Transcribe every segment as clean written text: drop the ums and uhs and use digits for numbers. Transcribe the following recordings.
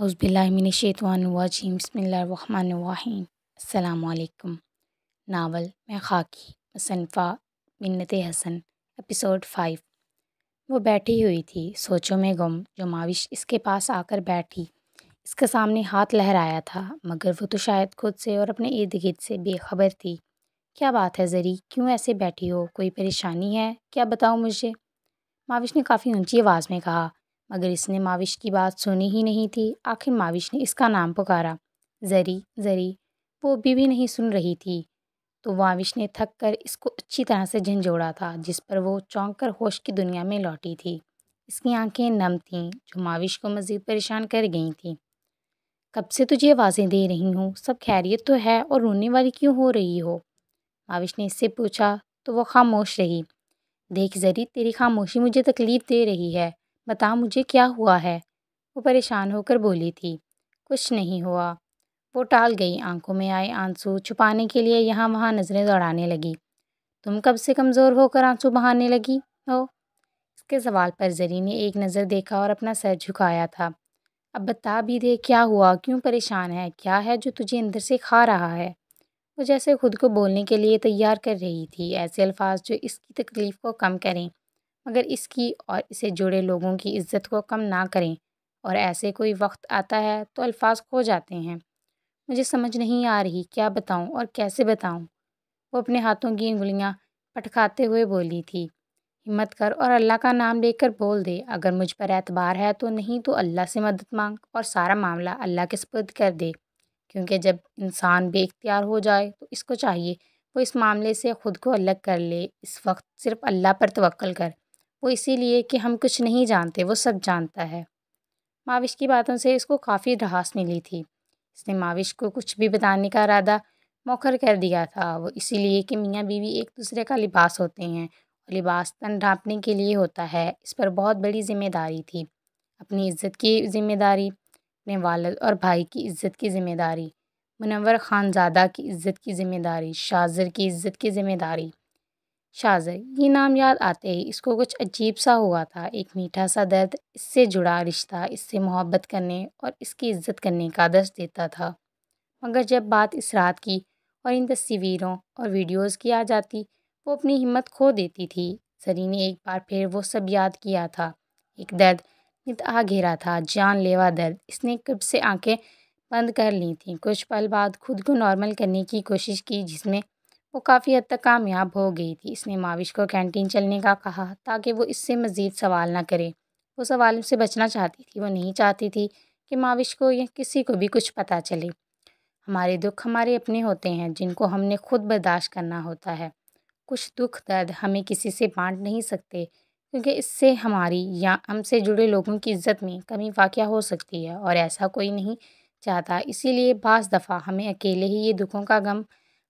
اعوذ باللہ من الشیطان الرجیم بسم اللہ الرحمن الرحیم۔ السلام علیکم۔ ناول میں خاکی، مصنفہ منت حسن، ایپیسوڈ 5۔ وہ بیٹھی ہوئی تھی سوچوں میں گم، جو ماوش اس کے پاس آ کر بیٹھی اس کے سامنے ہاتھ لہرایا تھا، مگر وہ تو شاید خود سے اور اپنے ارد گرد سے بے خبر تھی۔ کیا بات ہے زری، کیوں ایسے بیٹھی ہو؟ کوئی پریشانی ہے کیا؟ بتاؤ مجھے، ماوش نے کافی اونچی آواز میں کہا، مگر اس نے ماوش کی بات سنی ہی نہیں تھی۔ آخر ماوش نے اس کا نام پکارا، زری زری۔ وہ ابھی بھی نہیں سن رہی تھی تو ماوش نے تھک کر اس کو اچھی طرح سے جھنجھوڑا تھا، جس پر وہ چونک کر ہوش کی دنیا میں لوٹی تھی۔ اس کی آنکھیں نم تھیں، جو ماوش کو مزید پریشان کر گئی تھیں۔ کب سے تجھے آوازیں دے رہی ہوں، سب خیریت تو ہے، اور رونے والی کیوں ہو رہی ہو؟ ماوش نے اس سے پوچھا تو وہ خاموش رہی۔ دیکھ زری، تیری خاموشی مجھے تکلیف دے رہی ہے، بتا مجھے کیا ہوا ہے؟ وہ پریشان ہو کر بولی تھی۔ کچھ نہیں ہوا، وہ ٹال گئی، آنکھوں میں آئے آنسو چھپانے کے لیے یہاں وہاں نظریں دوڑانے لگی۔ تم کب سے کمزور ہو کر آنسو بہانے لگی ہو؟ اس کے سوال پر زری نے ایک نظر دیکھا اور اپنا سر جھکایا تھا۔ اب بتا بھی دے، کیا ہوا؟ کیوں پریشان ہے؟ کیا ہے جو تجھے اندر سے کھا رہا ہے؟ وہ جیسے خود کو بولنے کے لیے تیار کر رہی تھی، ایسے الفاظ جو اس کی تکلیف کو کم کریں، مگر اس کی اور اسے جڑے لوگوں کی عزت کو کم نہ کریں۔ اور ایسے کوئی وقت آتا ہے تو الفاظ کھو جاتے ہیں۔ مجھے سمجھ نہیں آ رہی کیا بتاؤں اور کیسے بتاؤں؟ وہ اپنے ہاتھوں کی انگلیاں پٹکاتے ہوئے بولی تھی۔ ہمت کر اور اللہ کا نام لے کر بول دے، اگر مجھ پر اعتبار ہے تو، نہیں تو اللہ سے مدد مانگ اور سارا معاملہ اللہ کے سپرد کر دے، کیونکہ جب انسان بے اختیار ہو جائے تو اس کو چاہیے وہ اس معاملے سے خود کو الگ کر لے۔ اس وقت صرف اللہ پر توکل کر، وہ اسی لیے کہ ہم کچھ نہیں جانتے، وہ سب جانتا ہے۔ ماوش کی باتوں سے اس کو کافی راحت ملی تھی۔ اس نے ماوش کو کچھ بھی بتانے کا ارادہ مؤخر کر دیا تھا، وہ اسی لیے کہ میاں بیوی ایک دوسرے کا لباس ہوتے ہیں، اور لباس تن ڈھانپنے کے لیے ہوتا ہے۔ اس پر بہت بڑی ذمہ داری تھی، اپنی عزت کی ذمہ داری، اپنے والد اور بھائی کی عزت کی ذمہ داری، منور خانزادہ کی عزت کی ذمہ داری، شاذر کی عزت کی ذمہ داری۔ شاذر، یہ نام یاد آتے ہی اس کو کچھ عجیب سا ہوا تھا، ایک میٹھا سا درد اس سے جڑا رشتہ اس سے محبت کرنے اور اس کی عزت کرنے کا درس دیتا تھا۔ مگر جب بات اس رات کی اور ان تصویروں اور ویڈیوز کی آ جاتی، وہ اپنی ہمت کھو دیتی تھی۔ زری نے ایک بار پھر وہ سب یاد کیا تھا، ایک درد نت آ گھیرا تھا، جان لیوا درد۔ اس نے کب سے آنکھیں بند کر لی تھیں، کچھ پل بعد خود کو نارمل کرنے کی کوشش کی، جس میں وہ کافی حد تک کامیاب ہو گئی تھی۔ اس نے ماوش کو کینٹین چلنے کا کہا تاکہ وہ اس سے مزید سوال نہ کرے۔ وہ سوالوں سے بچنا چاہتی تھی، وہ نہیں چاہتی تھی کہ ماوش کو یا کسی کو بھی کچھ پتہ چلے۔ ہمارے دکھ ہمارے اپنے ہوتے ہیں، جن کو ہم نے خود برداشت کرنا ہوتا ہے۔ کچھ دکھ درد ہمیں کسی سے بانٹ نہیں سکتے، کیونکہ اس سے ہماری یا ہم سے جڑے لوگوں کی عزت میں کمی واقع ہو سکتی ہے، اور ایسا کوئی نہیں چاہتا۔ اسی لیے بعض دفعہ ہمیں اکیلے ہی یہ دکھوں کا غم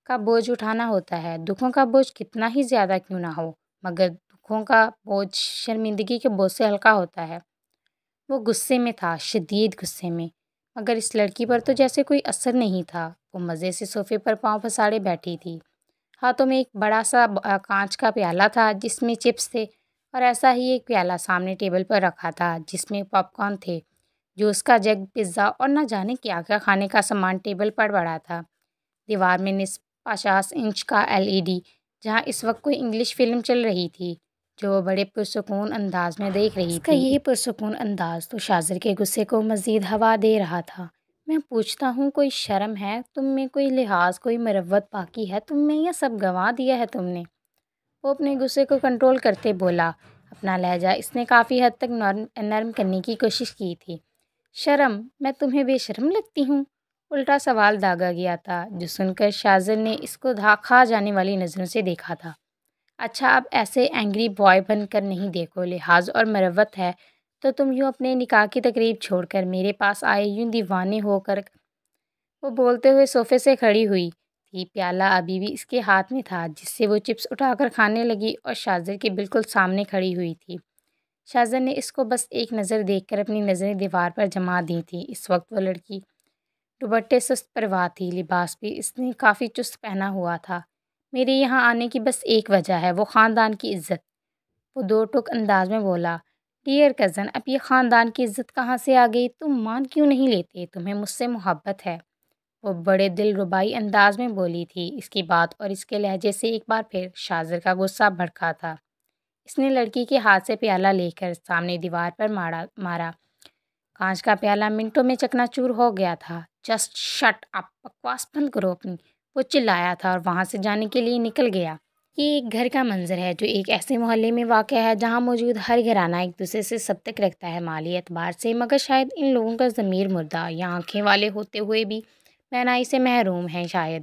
کا بوجھ اٹھانا ہوتا ہے، دکھوں کا بوجھ کتنا ہی زیادہ کیوں نہ ہو، مگر دکھوں کا بوجھ شرمندگی کے بوجھ سے ہلکا ہوتا ہے۔ وہ غصے میں تھا، شدید غصے میں، مگر اس لڑکی پر تو جیسے کوئی اثر نہیں تھا۔ وہ مزے سے صوفے پر پاؤں پساڑے بیٹھی تھی، ہاتھوں میں ایک بڑا سا کانچ کا پیالہ تھا جس میں چپس تھے، اور ایسا ہی ایک پیالہ سامنے ٹیبل پر رکھا تھا جس میں پاپ کارن تھے، جوس کا جگ، پزا اور نہ جانے کیا کیا کھانے کا سامان ٹیبل پر پڑا تھا۔ دیوار میں نصف 50 انچ کا LED، جہاں اس وقت کوئی انگلش فلم چل رہی تھی جو وہ بڑے پرسکون انداز میں دیکھ رہی تھی۔ اس کا یہی پرسکون انداز تو شاذر کے غصے کو مزید ہوا دے رہا تھا۔ میں پوچھتا ہوں، کوئی شرم ہے تم میں؟ کوئی لحاظ، کوئی مروت باقی ہے تم میں، یا سب گنوا دیا ہے تم نے؟ وہ اپنے غصے کو کنٹرول کرتے بولا۔ اپنا لہجہ اس نے کافی حد تک نرم کرنے کی کوشش کی تھی۔ شرم؟ میں تمہیں بے شرم لگتی ہوں؟ الٹا سوال داغا گیا تھا، جو سن کر شاذر نے اس کو کھا جانے والی نظروں سے دیکھا تھا۔ اچھا، اب ایسے اینگری بوائے بن کر نہیں، دیکھو لحاظ اور مروت ہے تو تم یوں اپنے نکاح کی تقریب چھوڑ کر میرے پاس آئے، یوں دیوانے ہو کر۔ وہ بولتے ہوئے صوفے سے کھڑی ہوئی تھی، پیالہ ابھی بھی اس کے ہاتھ میں تھا جس سے وہ چپس اٹھا کر کھانے لگی، اور شاذر کے بالکل سامنے کھڑی ہوئی تھی۔ شاذر نے اس کو بس ایک نظر دیکھ کر اپنی نظریں دیوار پر جما دی تھیں۔ اس وقت وہ لڑکی دوپٹے سست پرواہ تھی، لباس بھی اس نے کافی چست پہنا ہوا تھا۔ میرے یہاں آنے کی بس ایک وجہ ہے، وہ خاندان کی عزت۔ وہ دو ٹوک انداز میں بولا۔ ڈیئر کزن، اب یہ خاندان کی عزت کہاں سے آ گئی؟ تم مان کیوں نہیں لیتے؟ تمہیں مجھ سے محبت ہے، وہ بڑے دل ربائی انداز میں بولی تھی۔ اس کی بات اور اس کے لہجے سے ایک بار پھر شاذر کا غصہ بھڑکا تھا۔ اس نے لڑکی کے ہاتھ سے پیالہ لے کر سامنے دیوار پر مارا۔ کانچ کا پیالہ منٹوں میں چکنا چور ہو گیا تھا۔ جسٹ شٹ اپ، بکواس بند کرو اپنی، وہ چلایا تھا اور وہاں سے جانے کے لیے نکل گیا۔ یہ ایک گھر کا منظر ہے جو ایک ایسے محلے میں واقع ہے جہاں موجود ہر گھرانہ ایک دوسرے سے سب تک رکھتا ہے مالی اعتبار سے، مگر شاید ان لوگوں کا ضمیر مردہ یا آنکھیں والے ہوتے ہوئے بھی بینائی سے محروم ہیں شاید،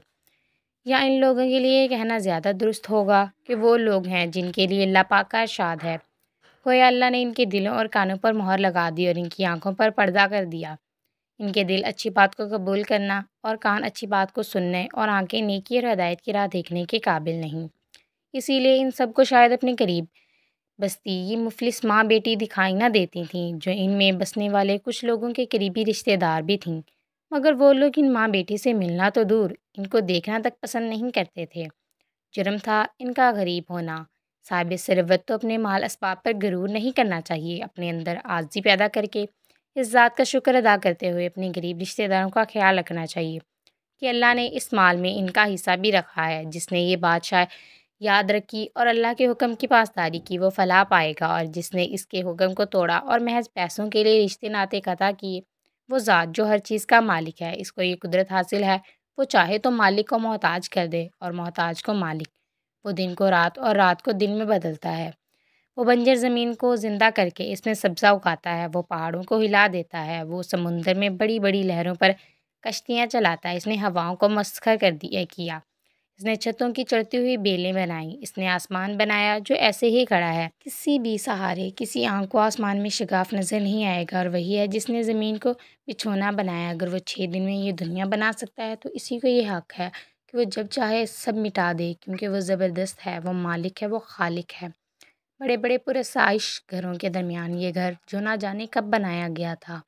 یا ان لوگوں کے لیے کہنا زیادہ درست ہوگا کہ وہ لوگ ہیں جن کے لیے اللہ پاک کا ارشاد ہے، گویا اللہ نے ان کے دلوں اور کانوں پر مہر لگا دی اور ان کی آنکھوں پر پردہ کر دیا۔ ان کے دل اچھی بات کو قبول کرنا اور کان اچھی بات کو سننے اور آنکھیں نیکی اور ہدایت کی راہ دیکھنے کے قابل نہیں۔ اسی لیے ان سب کو شاید اپنے قریب بستی یہ مفلس ماں بیٹی دکھائی نہ دیتی تھیں، جو ان میں بسنے والے کچھ لوگوں کے قریبی رشتہ دار بھی تھیں، مگر وہ لوگ ان ماں بیٹی سے ملنا تو دور، ان کو دیکھنا تک پسند نہیں کرتے تھے۔ جرم تھا ان کا غریب ہونا۔ صاحب ثروت تو اپنے مال اسباب پر غرور نہیں کرنا چاہیے، اپنے اندر عاجزی پیدا کر کے اس ذات کا شکر ادا کرتے ہوئے اپنے غریب رشتہ داروں کا خیال رکھنا چاہیے کہ اللہ نے اس مال میں ان کا حصہ بھی رکھا ہے۔ جس نے یہ بادشاہ یاد رکھی اور اللہ کے حکم کی پاسداری کی وہ فلاح پائے گا، اور جس نے اس کے حکم کو توڑا اور محض پیسوں کے لیے رشتے ناطے قطع کیے، وہ ذات جو ہر چیز کا مالک ہے، اس کو یہ قدرت حاصل ہے، وہ چاہے تو مالک کو محتاج کر دے اور محتاج کو مالک۔ وہ دن کو رات اور رات کو دن میں بدلتا ہے۔ وہ بنجر زمین کو زندہ کر کے اس میں سبزہ اگاتا ہے، وہ پہاڑوں کو ہلا دیتا ہے، وہ سمندر میں بڑی بڑی لہروں پر کشتیاں چلاتا ہے، اس نے ہواؤں کو مسخر کیا، اس نے چھتوں کی چڑھتی ہوئی بیلیں بنائیں، اس نے آسمان بنایا جو ایسے ہی کھڑا ہے، کسی بھی سہارے کسی آنکھ کو آسمان میں شگاف نظر نہیں آئے گا، اور وہی ہے جس نے زمین کو بچھونا بنایا۔ اگر وہ 6 دن میں یہ دنیا بنا سکتا ہے تو اسی کو یہ حق ہے کہ وہ جب چاہے سب مٹا دے، کیونکہ وہ زبردست ہے، وہ مالک ہے، وہ خالق ہے۔ بڑے بڑے پرآسائش گھروں کے درمیان یہ گھر جو نہ جانے کب بنایا گیا تھا،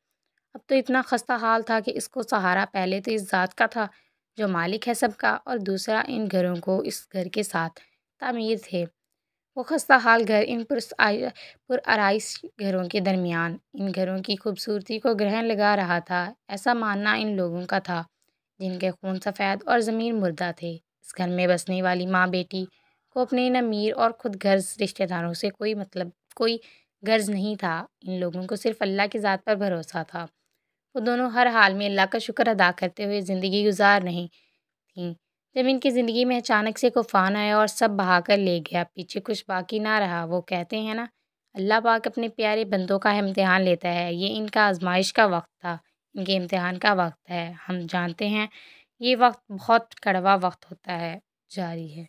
اب تو اتنا خستہ حال تھا کہ اس کو سہارا پہلے تو اس ذات کا تھا جو مالک ہے سب کا، اور دوسرا ان گھروں کو اس گھر کے ساتھ تعمیر تھے۔ وہ خستہ حال گھر ان پرآرائش گھروں کے درمیان ان گھروں کی خوبصورتی کو گرہن لگا رہا تھا، ایسا ماننا ان لوگوں کا تھا جن کے خون سفید اور ضمیر مردہ تھے۔ اس گھر میں بسنے والی ماں بیٹی کو اپنے ان امیر اور خود غرض رشتہ داروں سے کوئی غرض نہیں تھا، ان لوگوں کو صرف اللہ کی ذات پر بھروسہ تھا۔ وہ دونوں ہر حال میں اللہ کا شکر ادا کرتے ہوئے زندگی گزار رہی تھیں۔ جب ان کی زندگی میں اچانک سے طوفان آیا اور سب بہا کر لے گیا، پیچھے کچھ باقی نہ رہا، وہ کہتے ہیں نا، اللہ پاک اپنے پیارے بندوں کا امتحان لیتا ہے، یہ ان کا آزمائش کا وقت تھا، ان کے امتحان کا وقت ہے۔ ہم جانتے ہیں یہ وقت بہت کڑوا وقت ہوتا ہے۔ جاری ہے۔